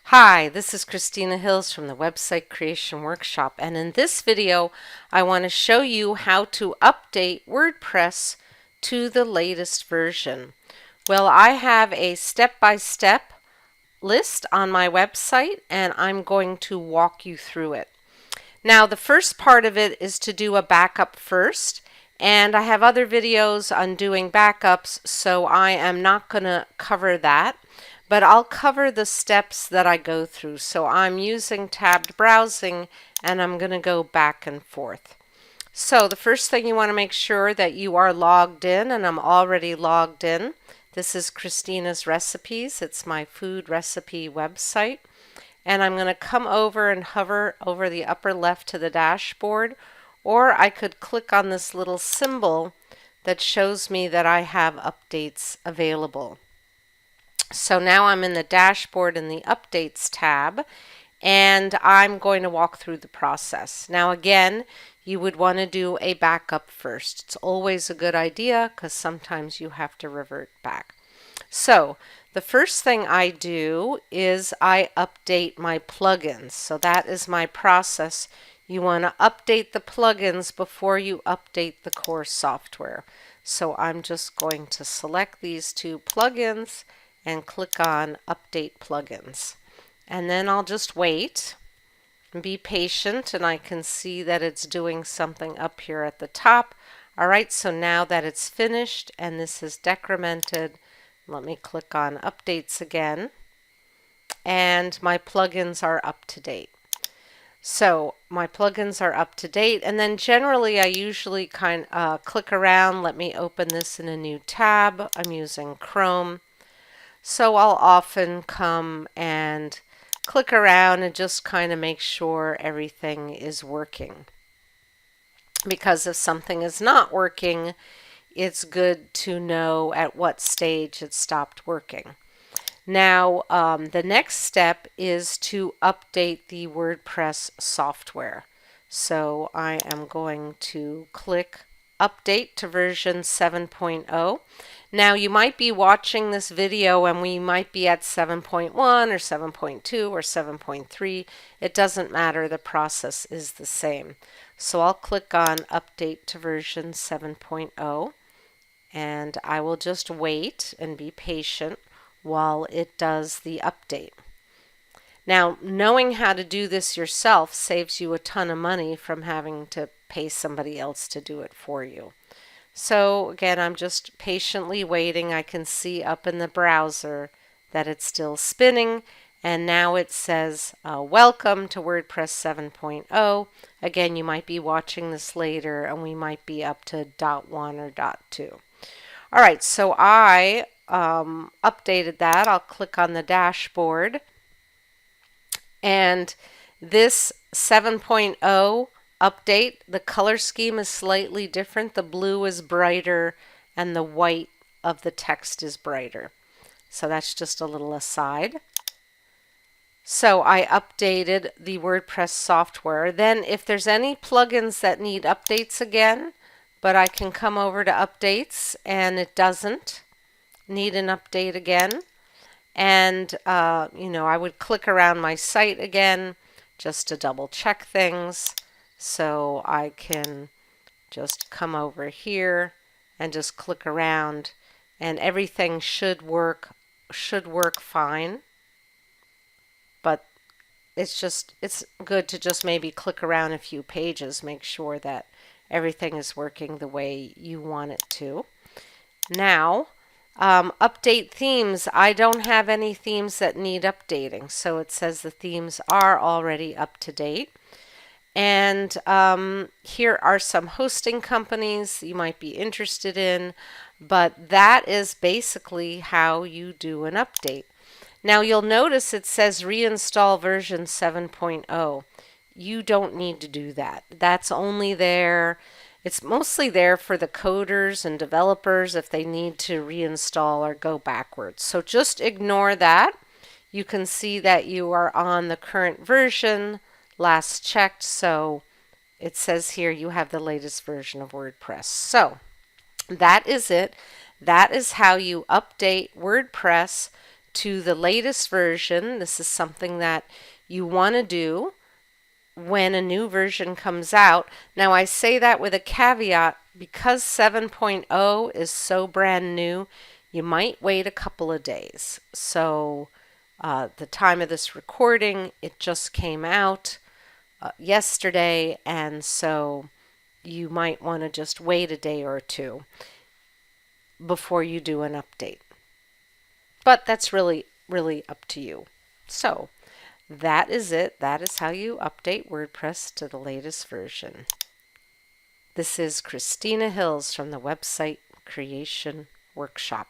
Hi, this is Christina Hills from the Website Creation Workshop, and in this video I want to show you how to update WordPress to the latest version. Well, I have a step-by-step list on my website and I'm going to walk you through it. Now, the first part of it is to do a backup first, and I have other videos on doing backups, so I am not going to cover that. But I'll cover the steps that I go through. So I'm using tabbed browsing and I'm going to go back and forth. So the first thing you want to make sure that you are logged in, and I'm already logged in. This is Christina's Recipes. It's my food recipe website. And I'm going to come over and hover over the upper left to the dashboard, or I could click on this little symbol that shows me that I have updates available. So now I'm in the dashboard in the Updates tab, and I'm going to walk through the process. Now again, you would want to do a backup first. It's always a good idea because sometimes you have to revert back. So the first thing I do is I update my plugins. So that is my process. You want to update the plugins before you update the core software. So I'm just going to select these two plugins and click on Update Plugins. And then I'll just wait and be patient, and I can see that it's doing something up here at the top. All right, so now that it's finished and this is decremented, let me click on Updates again, and my plugins are up to date. So my plugins are up to date, and then generally I usually click around. Let me open this in a new tab. I'm using Chrome. So I'll often come and click around and just kind of make sure everything is working. Because if something is not working, it's good to know at what stage it stopped working. Now, the next step is to update the WordPress software. So I am going to click Update to version 7.0. Now you might be watching this video and we might be at 7.1 or 7.2 or 7.3. It doesn't matter, the process is the same. So I'll click on Update to version 7.0 and I will just wait and be patient while it does the update. Now, knowing how to do this yourself saves you a ton of money from having to pay somebody else to do it for you. So again, I'm just patiently waiting. I can see up in the browser that it's still spinning, and now it says welcome to WordPress 7.0. Again, you might be watching this later and we might be up to .1 or .2. All right, so I updated that. I'll click on the dashboard, and this 7.0 update, the color scheme is slightly different. The blue is brighter and the white of the text is brighter. So that's just a little aside. So I updated the WordPress software. Then if there's any plugins that need updates again, but I can come over to updates and it doesn't need an update again. And I would click around my site again just to double check things. So I can just come over here and just click around, and everything should work fine. But it's good to just maybe click around a few pages, make sure that everything is working the way you want it to. Now, update themes. I don't have any themes that need updating, so it says the themes are already up to date. And here are some hosting companies you might be interested in, but that is basically how you do an update. Now you'll notice it says reinstall version 7.0. You don't need to do that. That's only there. It's mostly there for the coders and developers if they need to reinstall or go backwards. So just ignore that. You can see that you are on the current version, last checked, so it says here you have the latest version of WordPress. So that is it. That is how you update WordPress to the latest version. This is something that you want to do when a new version comes out. Now I say that with a caveat, because 7.0 is so brand new, you might wait a couple of days. So the time of this recording, it just came out yesterday, and so you might want to just wait a day or two before you do an update. But that's really up to you. So that is it. That is how you update WordPress to the latest version. This is Christina Hills from the Website Creation Workshop.